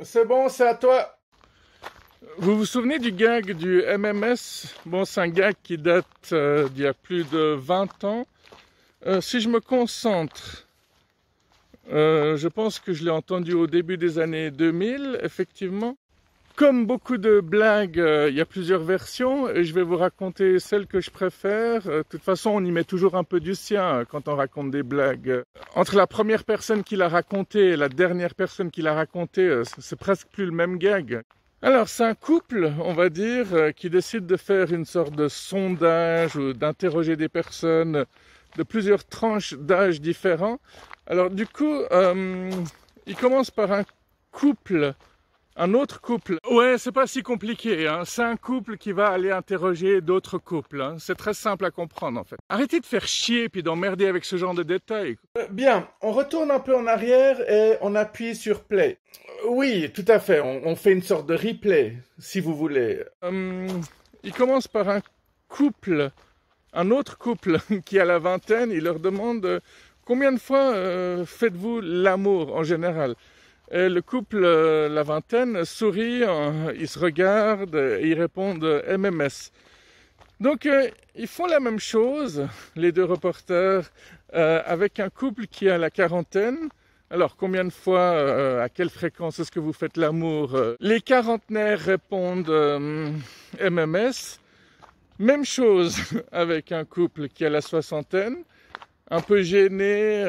C'est bon, c'est à toi. Vous vous souvenez du gag du MMS? Bon, c'est un gag qui date d'il y a plus de 20 ans. Si je me concentre, je pense que je l'ai entendu au début des années 2000, effectivement. Comme beaucoup de blagues, il y a plusieurs versions et je vais vous raconter celle que je préfère. De toute façon, on y met toujours un peu du sien quand on raconte des blagues. Entre la première personne qui l'a raconté et la dernière personne qui l'a raconté, c'est presque plus le même gag. Alors, c'est un couple, on va dire, qui décide de faire une sorte de sondage ou d'interroger des personnes de plusieurs tranches d'âge différents. Alors, du coup, il commence par un autre couple. Ouais, c'est pas si compliqué, hein. C'est un couple qui va aller interroger d'autres couples, hein. C'est très simple à comprendre, en fait. Arrêtez de faire chier puis d'emmerder avec ce genre de détails. Bien, on retourne un peu en arrière et on appuie sur play. Oui, tout à fait. On fait une sorte de replay, si vous voulez. Il commence par un autre couple qui a la vingtaine. Il leur demande combien de fois faites-vous l'amour en général? Et le couple, la vingtaine, sourit, ils se regardent et ils répondent MMS. Donc, ils font la même chose, les deux reporters, avec un couple qui a la quarantaine. Alors, combien de fois, à quelle fréquence est-ce que vous faites l'amour? Les quarantenaires répondent MMS. Même chose avec un couple qui a la soixantaine, un peu gêné,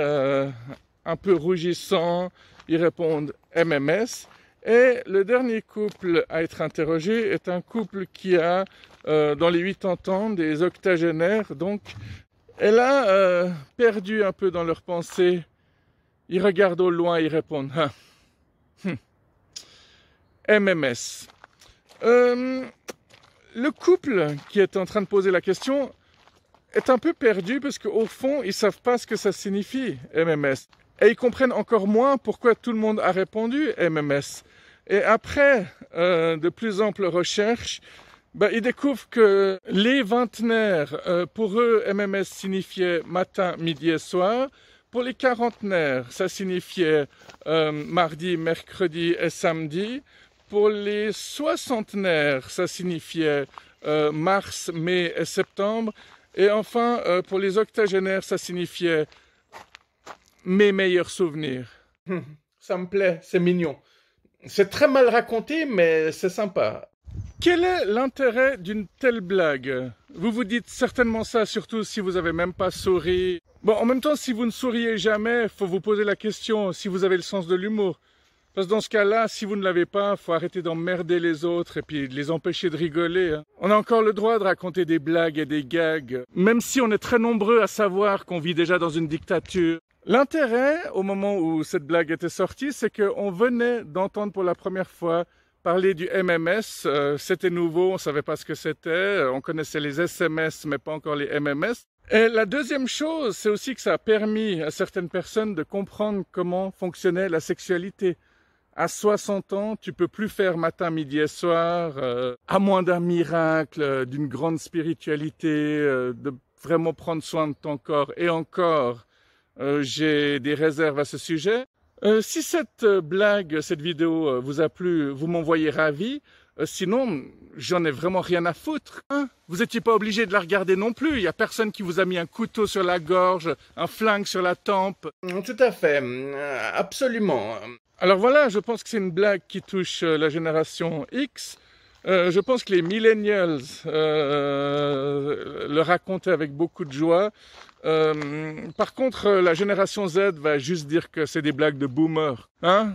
un peu rougissant. Ils répondent MMS. Et le dernier couple à être interrogé est un couple qui a, dans les 80 ans, des octogénaires. Donc, et là, perdu un peu dans leurs pensées, ils regardent au loin, ils répondent MMS. Le couple qui est en train de poser la question est un peu perdu parce qu'au fond, ils savent pas ce que ça signifie, MMS. Et ils comprennent encore moins pourquoi tout le monde a répondu MMS. Et après de plus amples recherches, ils découvrent que les vingtenaires, pour eux, MMS signifiait matin, midi et soir. Pour les quarantenaires, ça signifiait mardi, mercredi et samedi. Pour les soixantenaires, ça signifiait mars, mai et septembre. Et enfin, pour les octogénaires, ça signifiait mes meilleurs souvenirs. Ça me plaît, c'est mignon. C'est très mal raconté, mais c'est sympa. Quel est l'intérêt d'une telle blague? Vous vous dites certainement ça, surtout si vous avez même pas souri. Bon, en même temps, si vous ne souriez jamais, faut vous poser la question si vous avez le sens de l'humour. Parce que dans ce cas-là, si vous ne l'avez pas, faut arrêter d'emmerder les autres et puis de les empêcher de rigoler, hein. On a encore le droit de raconter des blagues et des gags, même si on est très nombreux à savoir qu'on vit déjà dans une dictature. L'intérêt, au moment où cette blague était sortie, c'est qu'on venait d'entendre pour la première fois parler du MMS. C'était nouveau, on ne savait pas ce que c'était. On connaissait les SMS, mais pas encore les MMS. Et la deuxième chose, c'est aussi que ça a permis à certaines personnes de comprendre comment fonctionnait la sexualité. À 60 ans, tu peux plus faire matin, midi et soir, à moins d'un miracle, d'une grande spiritualité, de vraiment prendre soin de ton corps. Et encore, j'ai des réserves à ce sujet. Si cette blague, cette vidéo vous a plu, vous m'envoyez ravi. Sinon, j'en ai vraiment rien à foutre, hein. Vous n'étiez pas obligé de la regarder non plus. Il n'y a personne qui vous a mis un couteau sur la gorge, un flingue sur la tempe. Tout à fait, absolument. Alors voilà, je pense que c'est une blague qui touche la génération X. Je pense que les millennials le racontaient avec beaucoup de joie. Par contre, la génération Z va juste dire que c'est des blagues de boomers, hein?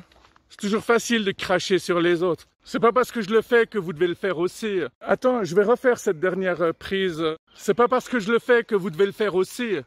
C'est toujours facile de cracher sur les autres. C'est pas parce que je le fais que vous devez le faire aussi. Attends, je vais refaire cette dernière prise. C'est pas parce que je le fais que vous devez le faire aussi.